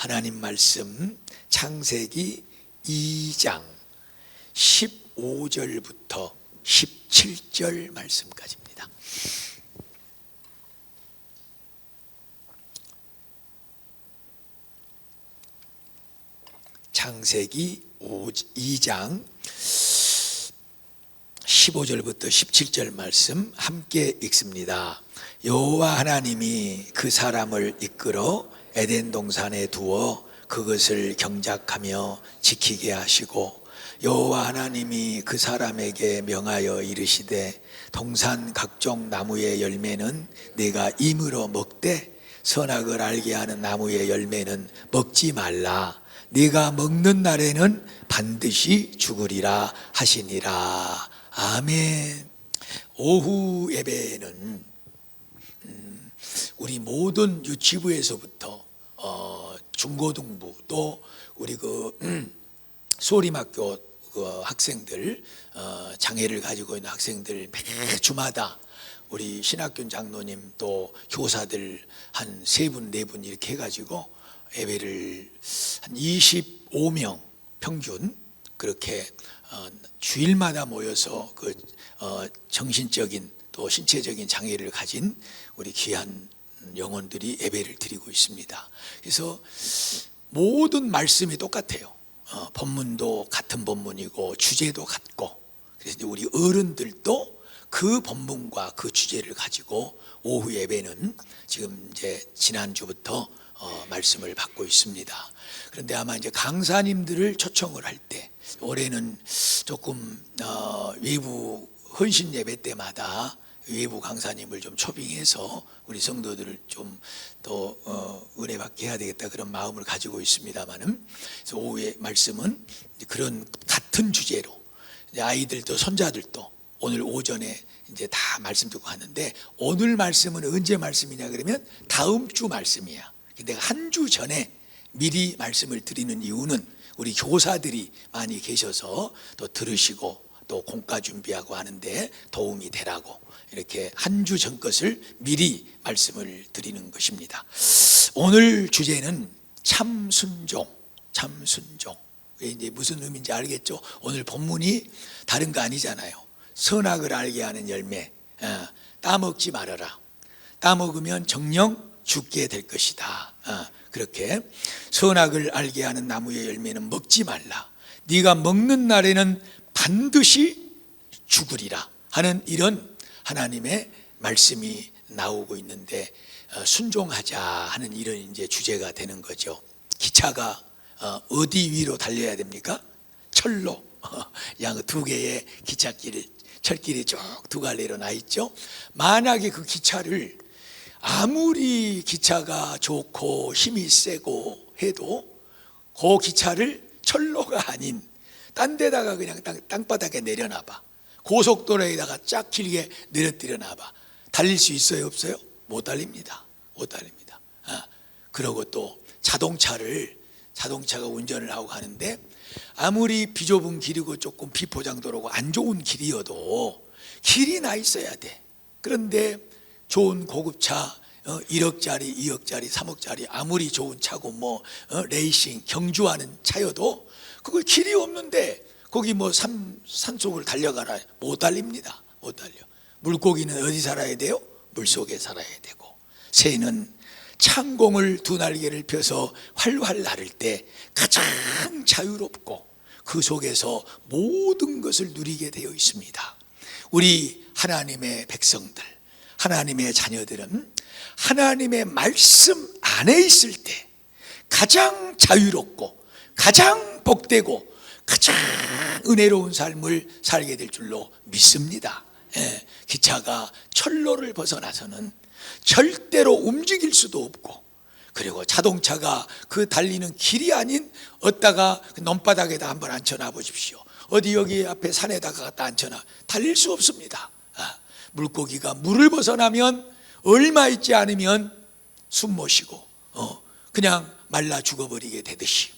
하나님 말씀 창세기 2장 15절부터 17절 말씀까지입니다. 창세기 2장 15절부터 17절 말씀 함께 읽습니다. 여호와 하나님이 그 사람을 이끌어 에덴 동산에 두어 그것을 경작하며 지키게 하시고, 여호와 하나님이 그 사람에게 명하여 이르시되, 동산 각종 나무의 열매는 네가 임으로 먹되 선악을 알게 하는 나무의 열매는 먹지 말라. 네가 먹는 날에는 반드시 죽으리라 하시니라. 아멘. 오후 예배는 우리 모든 유치부에서부터 중고등부 또 우리 소림학교 학생들, 장애를 가지고 있는 학생들 매 주마다 우리 신학균 장로님 또 교사들 한 3분 4분 이렇게 해가지고 예배를 한 25명 평균 그렇게 주일마다 모여서 정신적인 또 신체적인 장애를 가진 우리 귀한 영혼들이 예배를 드리고 있습니다. 그래서 모든 말씀이 똑같아요. 본문도 같은 본문이고 주제도 같고, 그래서 우리 어른들도 그 본문과 그 주제를 가지고 오후 예배는 지금 이제 지난주부터 말씀을 받고 있습니다. 그런데 아마 이제 강사님들을 초청을 할 때, 올해는 조금 외부 헌신 예배 때마다 외부 강사님을 좀 초빙해서 우리 성도들을 좀 더 은혜 받게 해야 되겠다, 그런 마음을 가지고 있습니다만은, 그래서 오후의 말씀은 그런 같은 주제로 아이들도 손자들도 오늘 오전에 이제 다 말씀 듣고 하는데, 오늘 말씀은 언제 말씀이냐 그러면 다음 주 말씀이야. 내가 한 주 전에 미리 말씀을 드리는 이유는 우리 교사들이 많이 계셔서 또 들으시고 또 공과 준비하고 하는데 도움이 되라고 이렇게 한 주 전 것을 미리 말씀을 드리는 것입니다. 오늘 주제는 참순종. 이제 무슨 의미인지 알겠죠? 오늘 본문이 다른 거 아니잖아요. 선악을 알게 하는 열매, 따먹지 말아라. 따먹으면 정녕 죽게 될 것이다. 그렇게 선악을 알게 하는 나무의 열매는 먹지 말라. 네가 먹는 날에는 반드시 죽으리라 하는 이런 하나님의 말씀이 나오고 있는데, 순종하자 하는 이런 이제 주제가 되는 거죠. 기차가 어디 위로 달려야 됩니까? 철로. 양 2개의 기찻길이, 철길이 쭉 2갈래로 나 있죠. 만약에 그 기차를 아무리 기차가 좋고 힘이 세고 해도 그 기차를 철로가 아닌 딴 데다가 그냥 땅바닥에 내려놔봐, 고속도로에다가 쫙 길게 내려뜨려놔봐, 달릴 수 있어요 없어요? 못 달립니다. 그리고 또 자동차가 운전을 하고 가는데, 아무리 비좁은 길이고 조금 비포장도로고 안 좋은 길이어도 길이 나 있어야 돼. 그런데 좋은 고급차 1억짜리 2억짜리 3억짜리 아무리 좋은 차고 레이싱 경주하는 차여도 그거 길이 없는데 거기 산속을 달려가라, 못 달립니다. 못 달려. 물고기는 어디 살아야 돼요? 물속에 살아야 되고, 새는 창공을 2날개를 펴서 활활 날을 때 가장 자유롭고 그 속에서 모든 것을 누리게 되어 있습니다. 우리 하나님의 백성들, 하나님의 자녀들은 하나님의 말씀 안에 있을 때 가장 자유롭고 가장 복되고 가장 은혜로운 삶을 살게 될 줄로 믿습니다. 기차가 철로를 벗어나서는 절대로 움직일 수도 없고, 그리고 자동차가 그 달리는 길이 아닌 어디다가 논바닥에다 한번 앉혀놔 보십시오. 어디 여기 앞에 산에다가 갖다 앉혀놔, 달릴 수 없습니다. 물고기가 물을 벗어나면 얼마 있지 않으면 숨 못 쉬고 그냥 말라 죽어버리게 되듯이,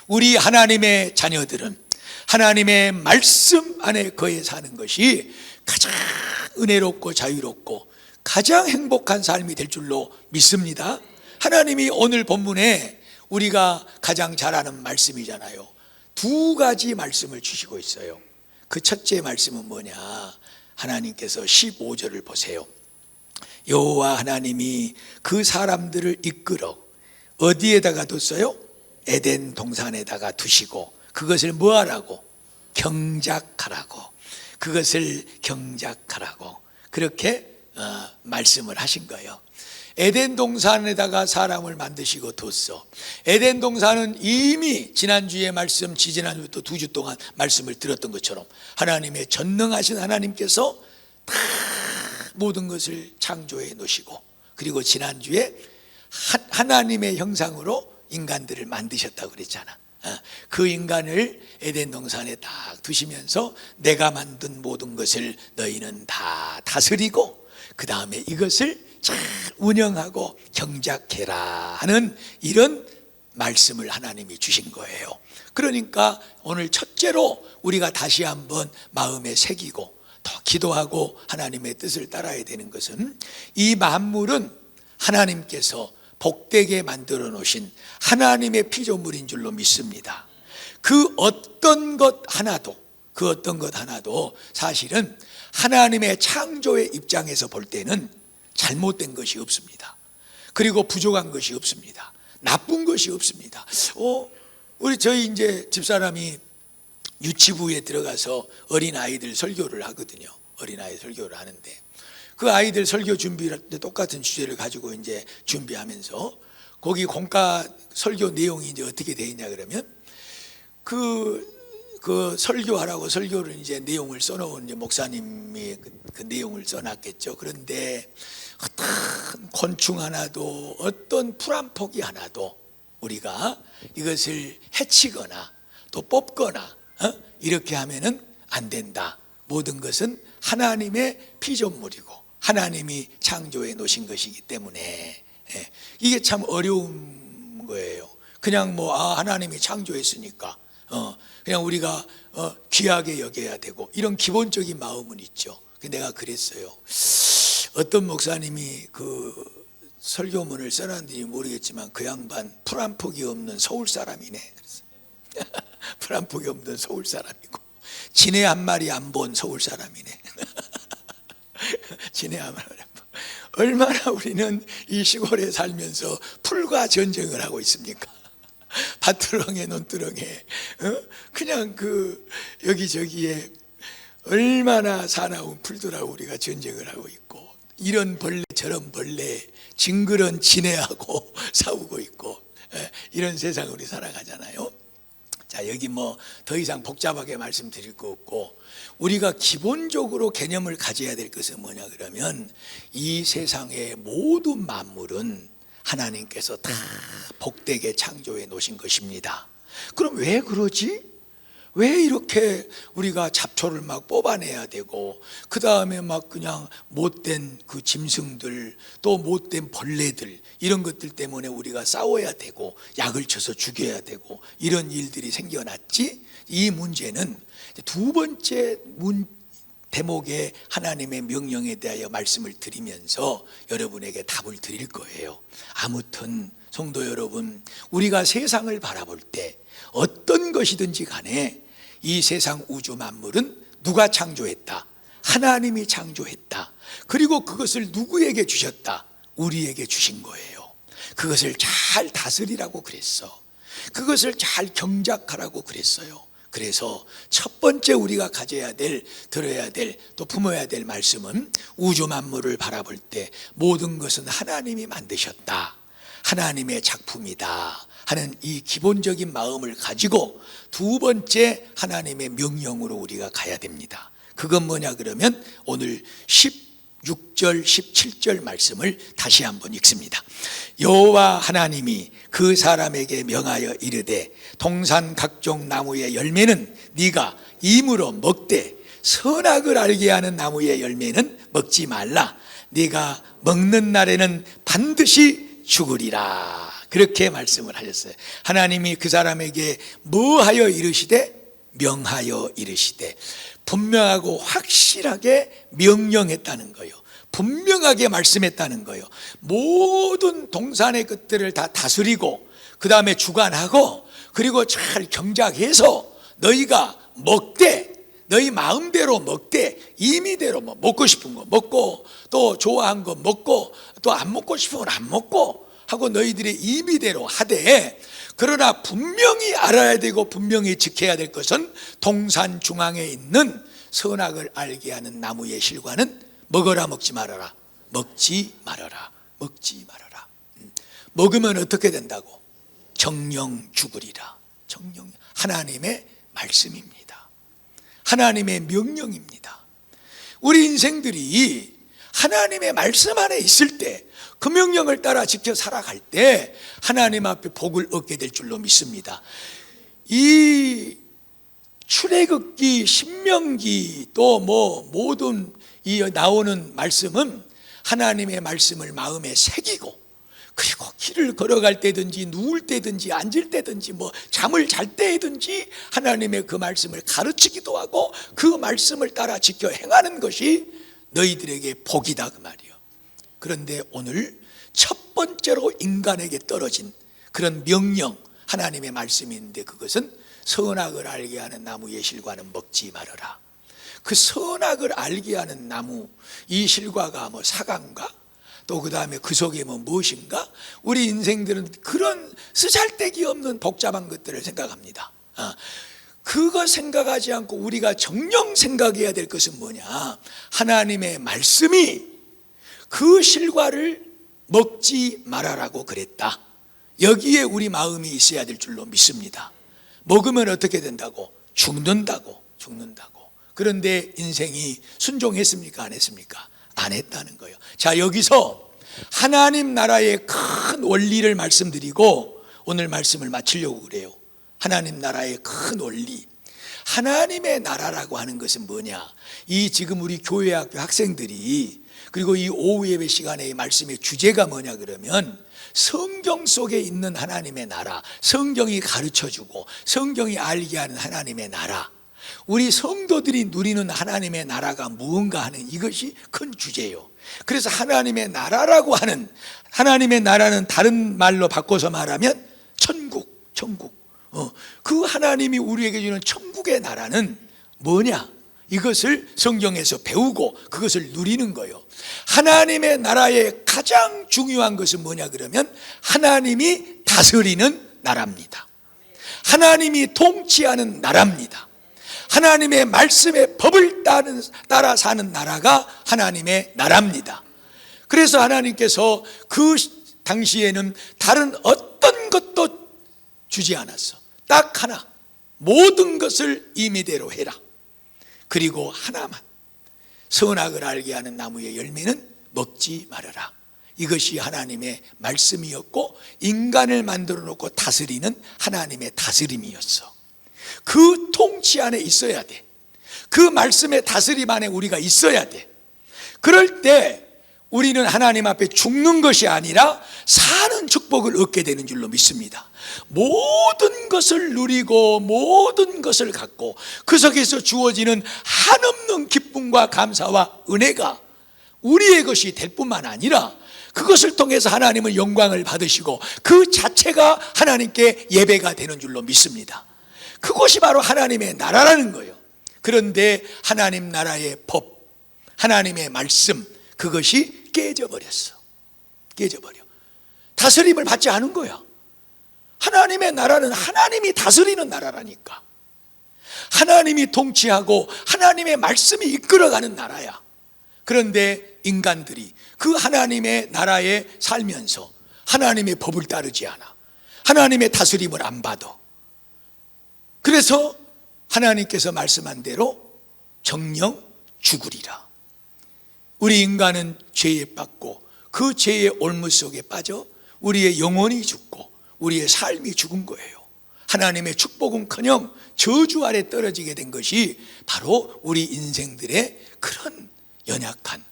우리 하나님의 자녀들은 하나님의 말씀 안에 거해 사는 것이 가장 은혜롭고 자유롭고 가장 행복한 삶이 될 줄로 믿습니다. 하나님이 오늘 본문에 우리가 가장 잘 아는 말씀이잖아요. 두 가지 말씀을 주시고 있어요. 그 첫째 말씀은 뭐냐? 하나님께서 15절을 보세요. 여호와 하나님이 그 사람들을 이끌어 어디에다가 뒀어요? 에덴 동산에다가 두시고 그것을 뭐하라고? 경작하라고. 그것을 경작하라고 그렇게 말씀을 하신 거예요. 에덴 동산에다가 사람을 만드시고 뒀어. 에덴 동산은 이미 지난주에 말씀, 지지난주부터 2주 동안 말씀을 들었던 것처럼 하나님의 전능하신 하나님께서 다 모든 것을 창조해 놓으시고, 그리고 지난주에 하나님의 형상으로 인간들을 만드셨다고 그랬잖아. 그 인간을 에덴 동산에 딱 두시면서 내가 만든 모든 것을 너희는 다 다스리고 그 다음에 이것을 잘 운영하고 경작해라 하는 이런 말씀을 하나님이 주신 거예요. 그러니까 오늘 첫째로 우리가 다시 한번 마음에 새기고 더 기도하고 하나님의 뜻을 따라야 되는 것은, 이 만물은 하나님께서 복되게 만들어 놓으신 하나님의 피조물인 줄로 믿습니다. 그 어떤 것 하나도 사실은 하나님의 창조의 입장에서 볼 때는 잘못된 것이 없습니다. 그리고 부족한 것이 없습니다. 나쁜 것이 없습니다. 저희 이제 집사람이 유치부에 들어가서 어린아이들 설교를 하거든요. 어린아이 설교를 하는데 그 아이들 설교 준비할 때 똑같은 주제를 가지고 이제 준비하면서 거기 공과 설교 내용이 이제 어떻게 되어 있냐 그러면 그 설교하라고 설교를 이제 내용을 써놓은 이제 목사님이 그 내용을 써놨겠죠. 그런데 어떤 곤충 하나도 어떤 풀 한 포기 하나도 우리가 이것을 해치거나 또 뽑거나 이렇게 하면은 안 된다. 모든 것은 하나님의 피조물이고 하나님이 창조해 놓으신 것이기 때문에 이게 참 어려운 거예요. 그냥 하나님이 창조했으니까 그냥 우리가 귀하게 여겨야 되고 이런 기본적인 마음은 있죠. 내가 그랬어요. 어떤 목사님이 그 설교문을 써놨는지 모르겠지만 그 양반 풀 한 폭이 없는 서울 사람이네. 풀 한 폭이 없는 서울 사람이고 지네 한 마리 안 본 서울 사람이네. 지네 한 마리 안 본. 얼마나 우리는 이 시골에 살면서 풀과 전쟁을 하고 있습니까? 밭두렁에 논두렁에 그냥 그 여기저기에 얼마나 사나운 풀들하고 우리가 전쟁을 하고 있고, 이런 벌레 저런 벌레 징그런 지네하고 싸우고 있고 이런 세상을 우리 살아가잖아요. 자, 여기 더 이상 복잡하게 말씀드릴 거 없고, 우리가 기본적으로 개념을 가져야 될 것은 뭐냐 그러면 이 세상의 모든 만물은 하나님께서 다 복되게 창조해 놓으신 것입니다. 그럼 왜 그러지? 왜 이렇게 우리가 잡초를 막 뽑아내야 되고 그 다음에 막 그냥 못된 그 짐승들 또 못된 벌레들 이런 것들 때문에 우리가 싸워야 되고 약을 쳐서 죽여야 되고 이런 일들이 생겨났지? 이 문제는 두 번째 대목의 하나님의 명령에 대하여 말씀을 드리면서 여러분에게 답을 드릴 거예요. 아무튼 성도 여러분, 우리가 세상을 바라볼 때 어떤 것이든지 간에 이 세상 우주 만물은 누가 창조했다? 하나님이 창조했다. 그리고 그것을 누구에게 주셨다? 우리에게 주신 거예요. 그것을 잘 다스리라고 그랬어. 그것을 잘 경작하라고 그랬어요. 그래서 첫 번째 우리가 가져야 될, 들어야 될, 또 품어야 될 말씀은 우주 만물을 바라볼 때 모든 것은 하나님이 만드셨다, 하나님의 작품이다 하는 이 기본적인 마음을 가지고 두 번째 하나님의 명령으로 우리가 가야 됩니다. 그건 뭐냐 그러면 오늘 16절 17절 말씀을 다시 한번 읽습니다. 여호와 하나님이 그 사람에게 명하여 이르되 동산 각종 나무의 열매는 네가 임으로 먹되 선악을 알게 하는 나무의 열매는 먹지 말라. 네가 먹는 날에는 반드시 죽으리라. 그렇게 말씀을 하셨어요. 하나님이 그 사람에게 뭐하여 이르시되? 명하여 이르시되, 분명하고 확실하게 명령했다는 거예요. 분명하게 말씀했다는 거예요. 모든 동산의 것들을 다 다스리고 그 다음에 주관하고, 그리고 잘 경작해서 너희가 먹되, 너희 마음대로 먹되, 임의대로 뭐 먹고 싶은 거 먹고, 또 좋아한 거 먹고, 또 안 먹고 싶은 건 안 먹고 하고 너희들의 임의대로 하되, 그러나 분명히 알아야 되고 분명히 지켜야 될 것은 동산 중앙에 있는 선악을 알게 하는 나무의 실과는 먹어라 먹지 말아라, 먹지 말아라, 먹지 말아라. 먹으면 어떻게 된다고? 정령 죽으리라. 정령, 하나님의 말씀입니다. 하나님의 명령입니다. 우리 인생들이 하나님의 말씀 안에 있을 때, 그 명령을 따라 지켜 살아갈 때 하나님 앞에 복을 얻게 될 줄로 믿습니다. 이 출애굽기, 신명기, 또 모든 이 나오는 말씀은 하나님의 말씀을 마음에 새기고, 그리고 길을 걸어갈 때든지 누울 때든지 앉을 때든지 잠을 잘 때든지 하나님의 그 말씀을 가르치기도 하고 그 말씀을 따라 지켜 행하는 것이 너희들에게 복이다, 그 말이에요. 그런데 오늘 첫 번째로 인간에게 떨어진 그런 명령, 하나님의 말씀이 있는데, 그것은 선악을 알게 하는 나무의 실과는 먹지 말아라. 그 선악을 알게 하는 나무, 이 실과가 사과인가? 또 그 다음에 그 속에 무엇인가? 우리 인생들은 그런 쓰잘데기 없는 복잡한 것들을 생각합니다. 그거 생각하지 않고 우리가 정녕 생각해야 될 것은 뭐냐? 하나님의 말씀이 그 실과를 먹지 말아라고 그랬다. 여기에 우리 마음이 있어야 될 줄로 믿습니다. 먹으면 어떻게 된다고? 죽는다고. 그런데 인생이 순종했습니까? 안 했습니까? 안 했다는 거예요. 자, 여기서 하나님 나라의 큰 원리를 말씀드리고 오늘 말씀을 마치려고 그래요. 하나님 나라의 큰 원리. 하나님의 나라라고 하는 것은 뭐냐? 이 지금 우리 교회 학교 학생들이, 그리고 이 오후 예배 시간의 말씀의 주제가 뭐냐 그러면, 성경 속에 있는 하나님의 나라, 성경이 가르쳐주고 성경이 알게 하는 하나님의 나라, 우리 성도들이 누리는 하나님의 나라가 무언가 하는 이것이 큰 주제예요. 그래서 하나님의 나라라고 하는, 하나님의 나라는 다른 말로 바꿔서 말하면 천국. 그 하나님이 우리에게 주는 천국의 나라는 뭐냐? 이것을 성경에서 배우고 그것을 누리는 거예요. 하나님의 나라의 가장 중요한 것은 뭐냐 그러면 하나님이 다스리는 나라입니다. 하나님이 통치하는 나라입니다. 하나님의 말씀의 법을 따라 사는 나라가 하나님의 나라입니다. 그래서 하나님께서 그 당시에는 다른 어떤 것도 주지 않았어. 딱 하나, 모든 것을 임의대로 해라. 그리고 하나만, 선악을 알게 하는 나무의 열매는 먹지 말아라. 이것이 하나님의 말씀이었고 인간을 만들어 놓고 다스리는 하나님의 다스림이었어. 그 통치 안에 있어야 돼. 그 말씀의 다스림 안에 우리가 있어야 돼. 그럴 때 우리는 하나님 앞에 죽는 것이 아니라 사는 축복을 얻게 되는 줄로 믿습니다. 모든 것을 누리고 모든 것을 갖고 그 속에서 주어지는 한없는 기쁨과 감사와 은혜가 우리의 것이 될 뿐만 아니라 그것을 통해서 하나님은 영광을 받으시고 그 자체가 하나님께 예배가 되는 줄로 믿습니다. 그것이 바로 하나님의 나라라는 거예요. 그런데 하나님 나라의 법, 하나님의 말씀, 그것이 깨져버렸어. 깨져버려. 다스림을 받지 않은 거야. 하나님의 나라는 하나님이 다스리는 나라라니까. 하나님이 통치하고 하나님의 말씀이 이끌어가는 나라야. 그런데 인간들이 그 하나님의 나라에 살면서 하나님의 법을 따르지 않아. 하나님의 다스림을 안 받아. 그래서 하나님께서 말씀한 대로 정령 죽으리라. 우리 인간은 죄에 빠졌고 그 죄의 올무 속에 빠져 우리의 영혼이 죽고 우리의 삶이 죽은 거예요. 하나님의 축복은커녕 저주 아래 떨어지게 된 것이 바로 우리 인생들의 그런 연약한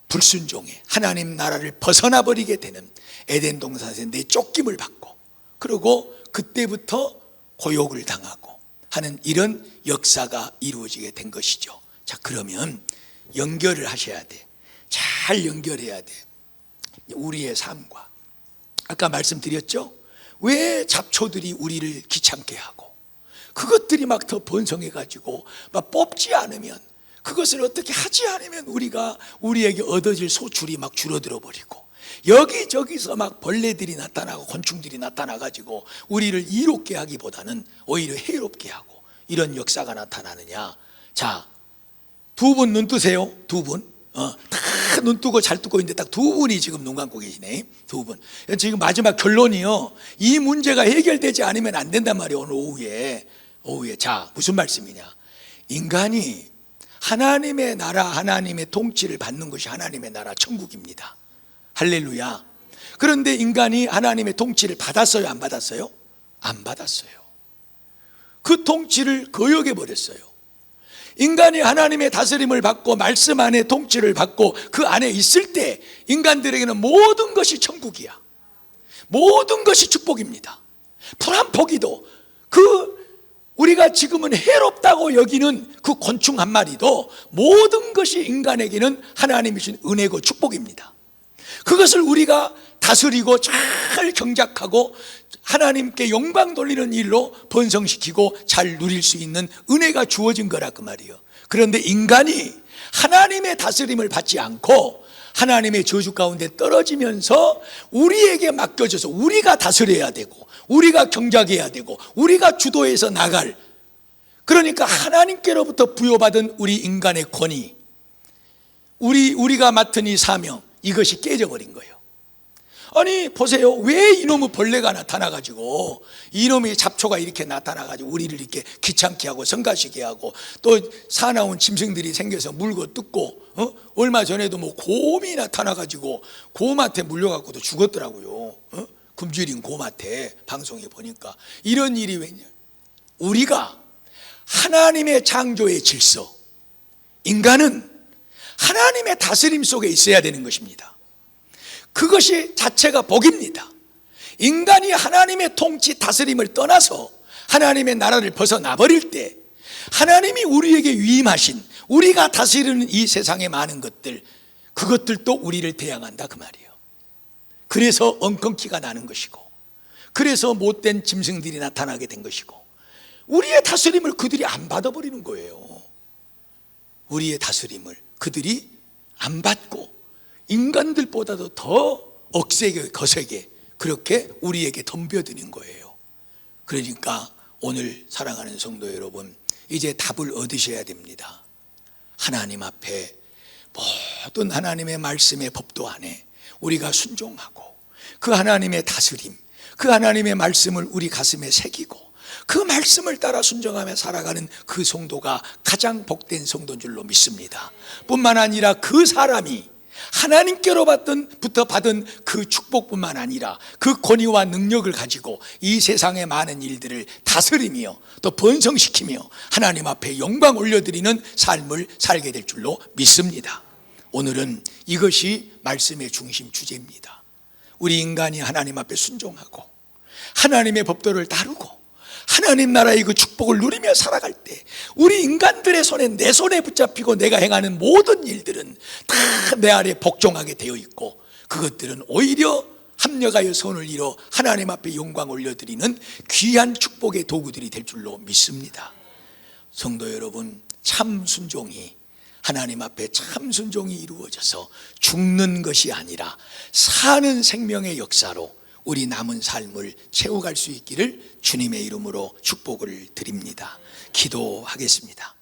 불순종에 하나님 나라를 벗어나 버리게 되는 에덴 동산에서 내쫓김을 받고 그리고 그때부터 고욕을 당하고 하는 이런 역사가 이루어지게 된 것이죠. 자, 그러면 연결을 하셔야 돼. 잘 연결해야 돼. 우리의 삶과 아까 말씀드렸죠? 왜 잡초들이 우리를 귀찮게 하고 그것들이 막 더 번성해 가지고 막 뽑지 않으면, 그것을 어떻게 하지 않으면 우리에게 얻어질 소출이 막 줄어들어 버리고, 여기저기서 막 벌레들이 나타나고 곤충들이 나타나 가지고 우리를 이롭게 하기보다는 오히려 해롭게 하고, 이런 역사가 나타나느냐. 자, 두 분 눈 뜨세요. 두 분. 다 눈 뜨고 잘 뜨고 있는데 딱 두 분이 지금 눈 감고 계시네. 두 분. 지금 마지막 결론이요, 이 문제가 해결되지 않으면 안 된단 말이에요. 오늘 오후에. 자, 무슨 말씀이냐. 인간이 하나님의 나라, 하나님의 통치를 받는 것이 하나님의 나라 천국입니다. 할렐루야. 그런데 인간이 하나님의 통치를 받았어요, 안 받았어요? 안 받았어요. 그 통치를 거역해 버렸어요. 인간이 하나님의 다스림을 받고 말씀 안에 통치를 받고 그 안에 있을 때 인간들에게는 모든 것이 천국이야. 모든 것이 축복입니다. 풀 한 포기도, 우리가 지금은 해롭다고 여기는 그 곤충 한 마리도 모든 것이 인간에게는 하나님이 주신 은혜고 축복입니다. 그것을 우리가 다스리고 잘 경작하고 하나님께 영광 돌리는 일로 번성시키고 잘 누릴 수 있는 은혜가 주어진 거라 그 말이에요. 그런데 인간이 하나님의 다스림을 받지 않고 하나님의 저주 가운데 떨어지면서 우리에게 맡겨져서 우리가 다스려야 되고 우리가 경작해야 되고 우리가 주도해서 나갈, 그러니까 하나님께로부터 부여받은 우리 인간의 권위, 우리가 맡은 이 사명, 이것이 깨져버린 거예요. 아니 보세요, 왜 이놈의 벌레가 나타나가지고, 이놈의 잡초가 이렇게 나타나가지고 우리를 이렇게 귀찮게 하고 성가시게 하고, 또 사나운 짐승들이 생겨서 물고 뜯고, 얼마 전에도 뭐 곰이 나타나가지고 곰한테 물려갖고도 죽었더라고요. 굶주린 곰한테 방송에 보니까. 이런 일이 왜냐, 우리가 하나님의 창조의 질서, 인간은 하나님의 다스림 속에 있어야 되는 것입니다. 그것이 자체가 복입니다. 인간이 하나님의 통치 다스림을 떠나서 하나님의 나라를 벗어나 버릴 때 하나님이 우리에게 위임하신, 우리가 다스리는 이 세상의 많은 것들, 그것들도 우리를 대항한다 그 말이에요. 그래서 엉겅퀴가 나는 것이고, 그래서 못된 짐승들이 나타나게 된 것이고, 우리의 다스림을 그들이 안 받아버리는 거예요. 우리의 다스림을 그들이 안 받고 인간들보다도 더 억세게 거세게 그렇게 우리에게 덤벼드는 거예요. 그러니까 오늘 사랑하는 성도 여러분, 이제 답을 얻으셔야 됩니다. 하나님 앞에 모든 하나님의 말씀의 법도 안에 우리가 순종하고 그 하나님의 다스림, 그 하나님의 말씀을 우리 가슴에 새기고 그 말씀을 따라 순종하며 살아가는 그 성도가 가장 복된 성도인 줄로 믿습니다. 뿐만 아니라 그 사람이 하나님께로부터 받은 그 축복뿐만 아니라 그 권위와 능력을 가지고 이 세상의 많은 일들을 다스리며 또 번성시키며 하나님 앞에 영광 올려드리는 삶을 살게 될 줄로 믿습니다. 오늘은 이것이 말씀의 중심 주제입니다. 우리 인간이 하나님 앞에 순종하고 하나님의 법도를 다루고 하나님 나라의 그 축복을 누리며 살아갈 때 우리 인간들의 손에, 내 손에 붙잡히고 내가 행하는 모든 일들은 다 내 아래 복종하게 되어 있고, 그것들은 오히려 합력하여 손을 이뤄 하나님 앞에 영광 올려드리는 귀한 축복의 도구들이 될 줄로 믿습니다. 성도 여러분, 참 순종이, 하나님 앞에 참 순종이 이루어져서 죽는 것이 아니라 사는 생명의 역사로 우리 남은 삶을 채워갈 수 있기를 주님의 이름으로 축복을 드립니다. 기도하겠습니다.